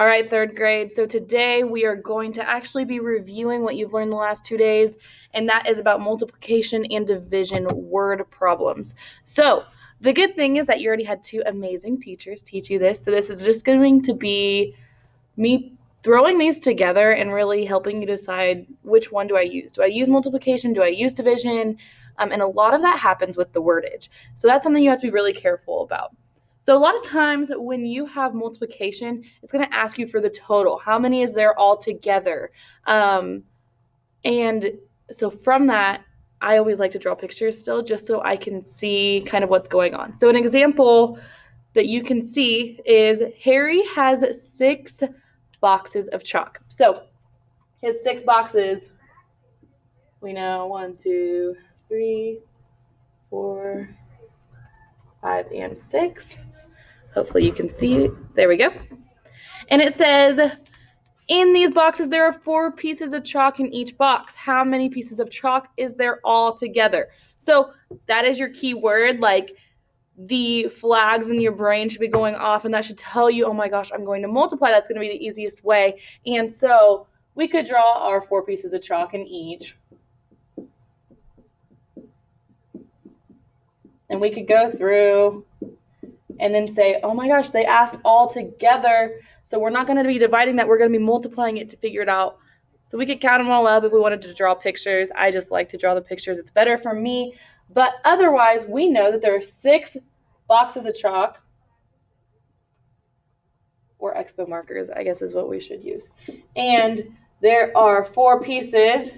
All right, third grade. So today we are going to actually be reviewing what you've learned the last 2 days, and that is about multiplication and division word problems. So the good thing is that you already had two amazing teachers teach you this. So this is just going to be me throwing these together and really helping you decide which one do I use. Do I use multiplication? Do I use division? And a lot of that happens with the wordage. So that's something you have to be really careful about. So a lot of times when you have multiplication, it's going to ask you for the total. How many is there all together? And so from that, I always like to draw pictures still just so I can see kind of what's going on. So an example that you can see is Harry has 6 boxes of chalk. So his 6 boxes, we know 1, 2, 3, 4, 5, and 6. Hopefully you can see it. There we go. And it says, in these boxes, there are 4 pieces of chalk in each box. How many pieces of chalk is there all together? So that is your key word. Like, the flags in your brain should be going off, and that should tell you, oh my gosh, I'm going to multiply. That's going to be the easiest way. And so we could draw our 4 pieces of chalk in each. And we could go through and then say, oh my gosh, they asked all together. So we're not going to be dividing that. We're going to be multiplying it to figure it out. So we could count them all up if we wanted to draw pictures. I just like to draw the pictures. It's better for me. But otherwise, we know that there are 6 boxes of chalk, or expo markers, I guess is what we should use. And there are 4 pieces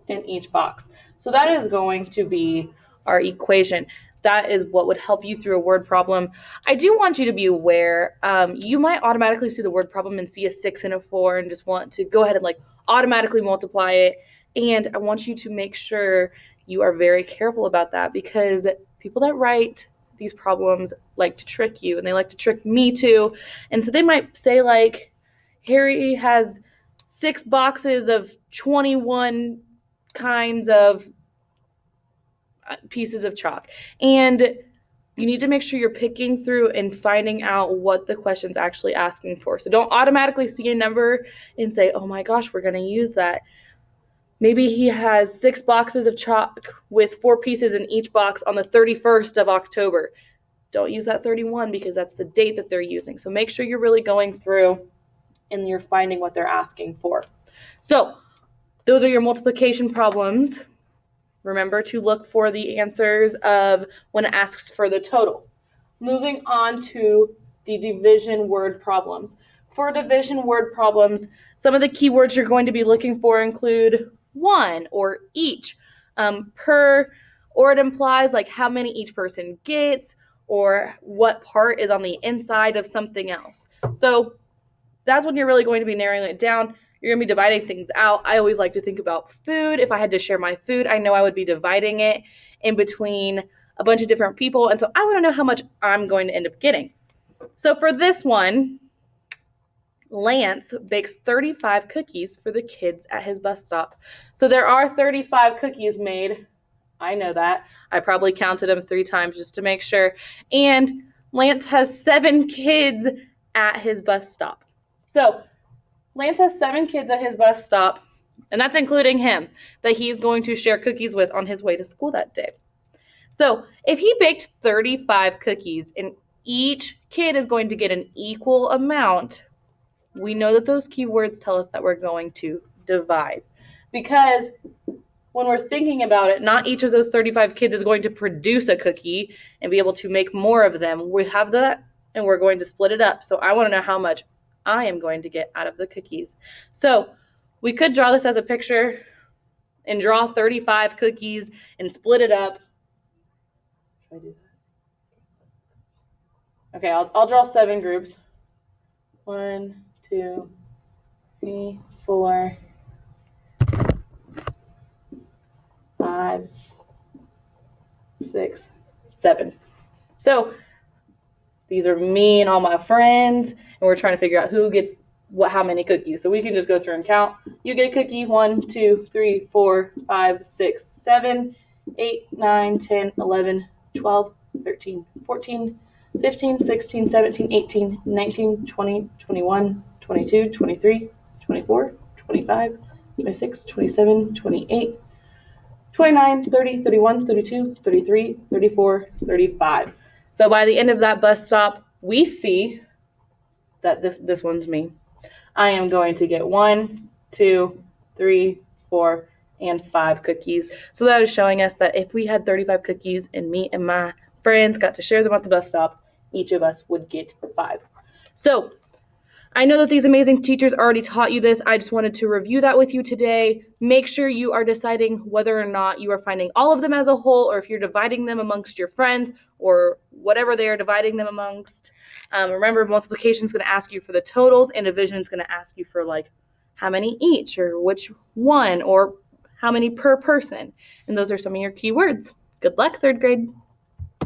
in each box. So that is going to be our equation. That is what would help you through a word problem. I do want you to be aware, you might automatically see the word problem and see a 6 and a 4 and just want to go ahead and automatically multiply it. And I want you to make sure you are very careful about that, because people that write these problems like to trick you, and they like to trick me too. And so they might say Harry has 6 boxes of 21 kinds of pieces of chalk. And you need to make sure you're picking through and finding out what the question's actually asking for. So don't automatically see a number and say, oh my gosh, we're going to use that. Maybe he has 6 boxes of chalk with 4 pieces in each box on the 31st of October. Don't use that 31 because that's the date that they're using. So make sure you're really going through and you're finding what they're asking for. So those are your multiplication problems. Remember to look for the answers of when it asks for the total. Moving on to the division word problems. For division word problems, some of the keywords you're going to be looking for include one or each, per, or it implies how many each person gets, or what part is on the inside of something else. So that's when you're really going to be narrowing it down. You're going to be dividing things out. I always like to think about food. If I had to share my food, I know I would be dividing it in between a bunch of different people. And so I want to know how much I'm going to end up getting. So for this one, Lance bakes 35 cookies for the kids at his bus stop. So there are 35 cookies made. I know that. I probably counted them 3 times just to make sure. And Lance has 7 kids at his bus stop. So Lance has 7 kids at his bus stop, and that's including him, that he's going to share cookies with on his way to school that day. So if he baked 35 cookies and each kid is going to get an equal amount, we know that those keywords tell us that we're going to divide. Because when we're thinking about it, not each of those 35 kids is going to produce a cookie and be able to make more of them. We have that, and we're going to split it up. So I want to know how much I am going to get out of the cookies. So we could draw this as a picture and draw 35 cookies and split it up. Should I do that? Okay, I'll draw 7 groups. 1, 2, 3, 4, 5, 6, 7. So these are me and all my friends, and we're trying to figure out who gets how many cookies. So we can just go through and count. You get a cookie, 1, 2, 3, 4, 5, 6, 7, 8, 9, 10, 11, 12, 13, 14, 15, 16, 17, 18, 19, 20, 21, 22, 23, 24, 25, 26, 27, 28, 29, 30, 31, 32, 33, 34, 35. So by the end of that bus stop, we see that this one's me. I am going to get 1, 2, 3, 4, and 5 cookies. So that is showing us that if we had 35 cookies and me and my friends got to share them at the bus stop, each of us would get 5. So I know that these amazing teachers already taught you this. I just wanted to review that with you today. Make sure you are deciding whether or not you are finding all of them as a whole, or if you're dividing them amongst your friends or whatever they are dividing them amongst. Remember, multiplication is going to ask you for the totals, and division is going to ask you for like how many each, or which one, or how many per person. And those are some of your key words. Good luck, third grade.